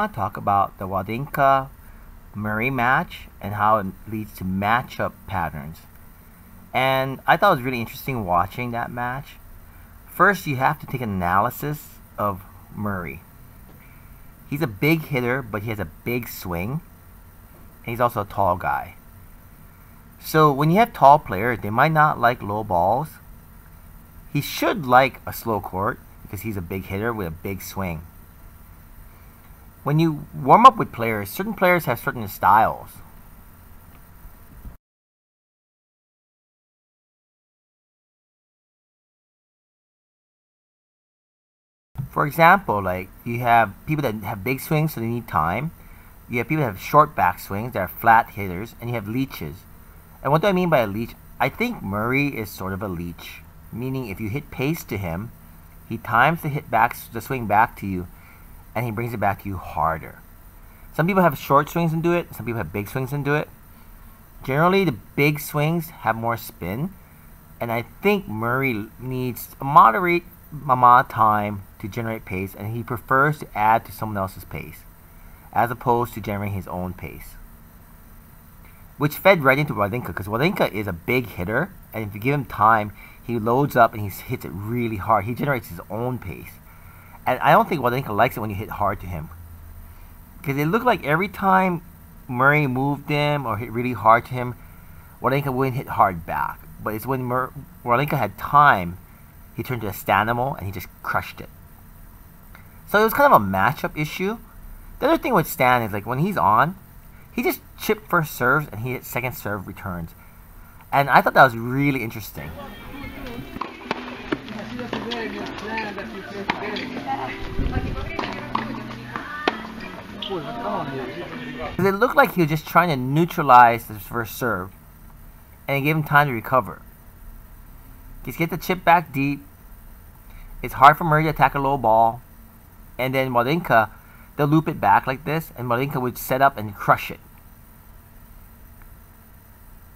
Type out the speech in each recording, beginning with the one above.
want to talk about the Wawrinka Murray match and how it leads to matchup patterns. And I thought it was really interesting watching that match. First, you have to take an analysis of Murray. He's a big hitter, but he has a big swing. And he's also a tall guy. So when you have tall players, they might not like low balls. He should like a slow court because he's a big hitter with a big swing. When you warm up with players, certain players have certain styles. For example, like you have people that have big swings, so they need time. You have people that have short back swings, that are flat hitters, and you have leeches. And what do I mean by a leech? I think Murray is sort of a leech, meaning if you hit pace to him, he times the swing back to you, and he brings it back to you harder. Some people have short swings and do it. Some people have big swings and do it. Generally, the big swings have more spin, and I think Murray needs a moderate amount of time to generate pace, and he prefers to add to someone else's pace as opposed to generating his own pace, which fed right into Wawrinka, because Wawrinka is a big hitter, and if you give him time, he loads up and he hits it really hard. He generates his own pace, and I don't think Wawrinka likes it when you hit hard to him, because it looked like every time Murray moved him or hit really hard to him, Wawrinka wouldn't hit hard back. But it's when Wawrinka had time, he turned to a stand animal and he just crushed it. So it was kind of a matchup issue. The other thing with Stan is like when he's on, he just chip first serves and he hits second serve returns. And I thought that was really interesting. It looked like he was just trying to neutralize his first serve, and it gave him time to recover. Just get the chip back deep. It's hard for Murray to attack a low ball, and then Wawrinka, they'll loop it back like this, and Wawrinka would set up and crush it.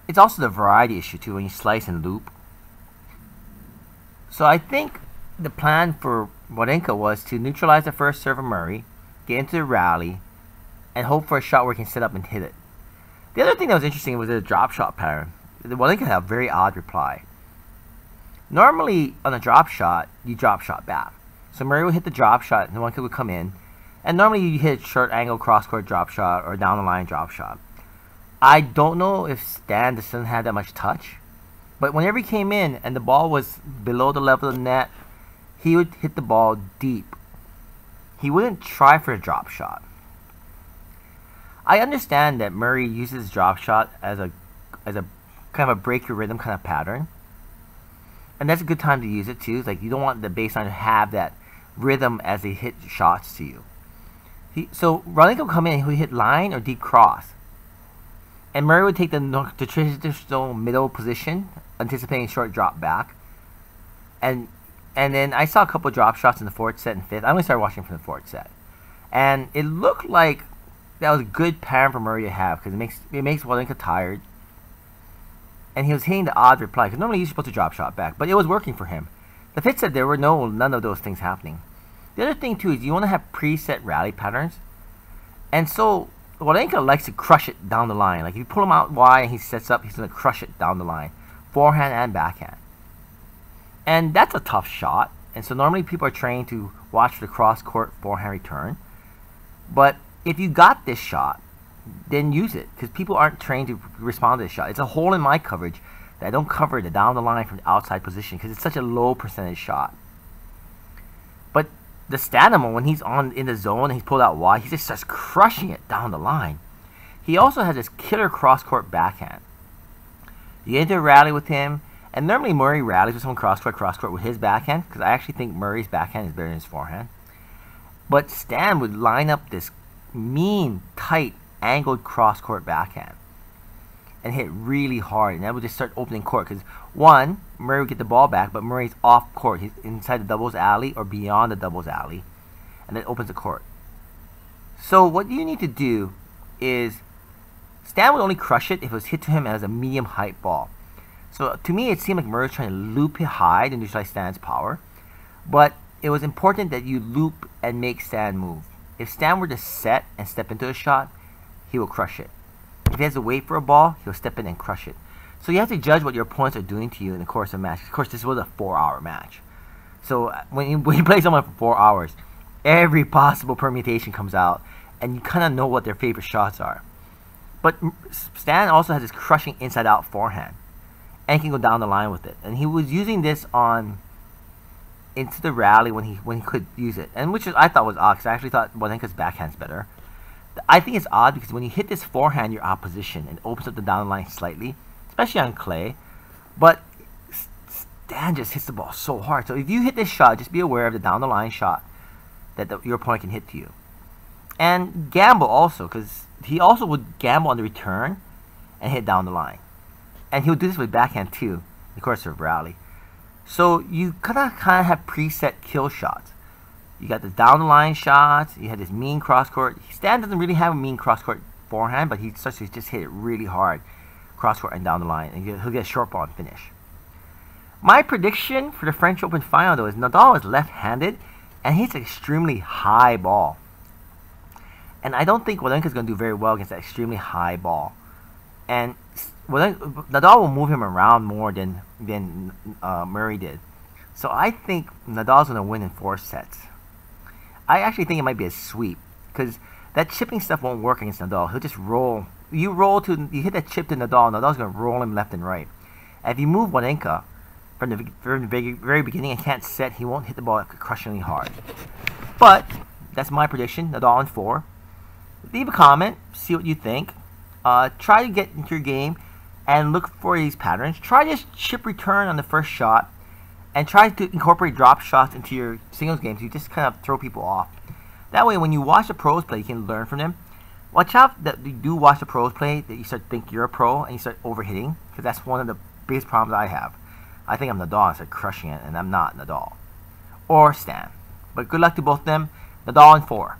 It's also the variety issue too when you slice and loop. So I think the plan for Wawrinka was to neutralize the first serve of Murray, get into the rally, and hope for a shot where he can set up and hit it. The other thing that was interesting was the drop shot pattern. Wawrinka had a very odd reply. Normally, on a drop shot, you drop shot back. So Murray would hit the drop shot, and Wawrinka would come in. And normally you hit a short angle cross-court drop shot or down the line drop shot. I don't know if Stan just doesn't have that much touch. But whenever he came in and the ball was below the level of the net, he would hit the ball deep. He wouldn't try for a drop shot. I understand that Murray uses drop shot as a kind of a break your rhythm kind of pattern. And that's a good time to use it too. It's like you don't want the baseline to have that rhythm as they hit shots to you. So Wawrinka would come in and he would hit line or deep cross. And Murray would take the traditional middle position, anticipating short drop back. And then I saw a couple of drop shots in the fourth set and fifth. I only started watching from the fourth set. And it looked like that was a good pattern for Murray to have because it makes Wawrinka tired. And he was hitting the odd reply because normally he's supposed to drop shot back, but it was working for him. The fifth set there were none of those things happening. The other thing too is you want to have preset rally patterns, and so Wawrinka likes to crush it down the line. Like if you pull him out wide and he sets up, he's going to crush it down the line, forehand and backhand. And that's a tough shot. And so normally people are trained to watch for the cross court forehand return. But if you got this shot, then use it because people aren't trained to respond to this shot. It's a hole in my coverage that I don't cover the down the line from the outside position because it's such a low percentage shot. But the Stanimo, when he's in the zone and he's pulled out wide, he just starts crushing it down the line. He also has this killer cross-court backhand. You get into a rally with him, and normally Murray rallies with someone cross-court with his backhand because I actually think Murray's backhand is better than his forehand. But Stan would line up this mean, tight, angled cross-court backhand and hit really hard, and that would just start opening court because one, Murray would get the ball back, but Murray's off court. He's inside the doubles alley or beyond the doubles alley, and then opens the court. So what you need to do is Stan would only crush it if it was hit to him as a medium height ball. So to me it seemed like Murray was trying to loop it high to neutralize Stan's power, but it was important that you loop and make Stan move. If Stan were to set and step into a shot, he will crush it. If he has to wait for a ball, he'll step in and crush it. So you have to judge what your opponents are doing to you in the course of a match. Of course, this was a 4-hour match. So when you play someone for 4 hours, every possible permutation comes out, and you kind of know what their favorite shots are. But Stan also has this crushing inside-out forehand, and he can go down the line with it. And he was using this on into the rally when he could use it, and which I thought was odd, because I actually thought Wawrinka's backhand's better. I think it's odd because when you hit this forehand, your opposition, it opens up the down the line slightly, especially on clay. But Stan just hits the ball so hard. So if you hit this shot, just be aware of the down the line shot that your opponent can hit to you. And gamble also, because he also would gamble on the return and hit down the line. And he would do this with backhand too, in the course of rally. So you kind of have preset kill shots. You got the down the line shots. You had this mean cross court. Stan doesn't really have a mean cross court forehand, but he starts to just hit it really hard, cross court and down the line, and he'll get a short ball and finish. My prediction for the French Open final though is Nadal is left-handed and he hits an extremely high ball. And I don't think Wawrinka is going to do very well against that extremely high ball. And Nadal will move him around more than Murray did. So I think Nadal's going to win in 4 sets. I actually think it might be a sweep, because that chipping stuff won't work against Nadal. He'll just roll. You hit that chip to Nadal, Nadal's going to roll him left and right. And if you move Wawrinka from the very beginning and can't set, he won't hit the ball crushingly hard. But that's my prediction, Nadal in 4. Leave a comment, see what you think. Try to get into your game and look for these patterns. Try this chip return on the first shot, and try to incorporate drop shots into your singles games. You just kind of throw people off. That way, when you watch the pros play, you can learn from them. Watch out that you do watch the pros play, that you start to think you're a pro and you start overhitting, because that's one of the biggest problems I have. I think I'm Nadal and start crushing it, and I'm not Nadal. Or Stan. But good luck to both of them. Nadal in 4.